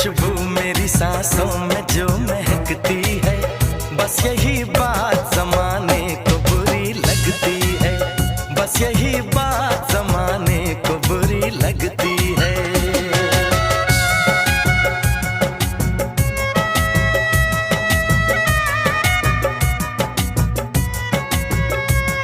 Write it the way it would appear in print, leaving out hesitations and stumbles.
खुशबू मेरी सांसों में जो महकती है, बस यही बात जमाने को बुरी लगती है, बस यही बात जमाने को बुरी लगती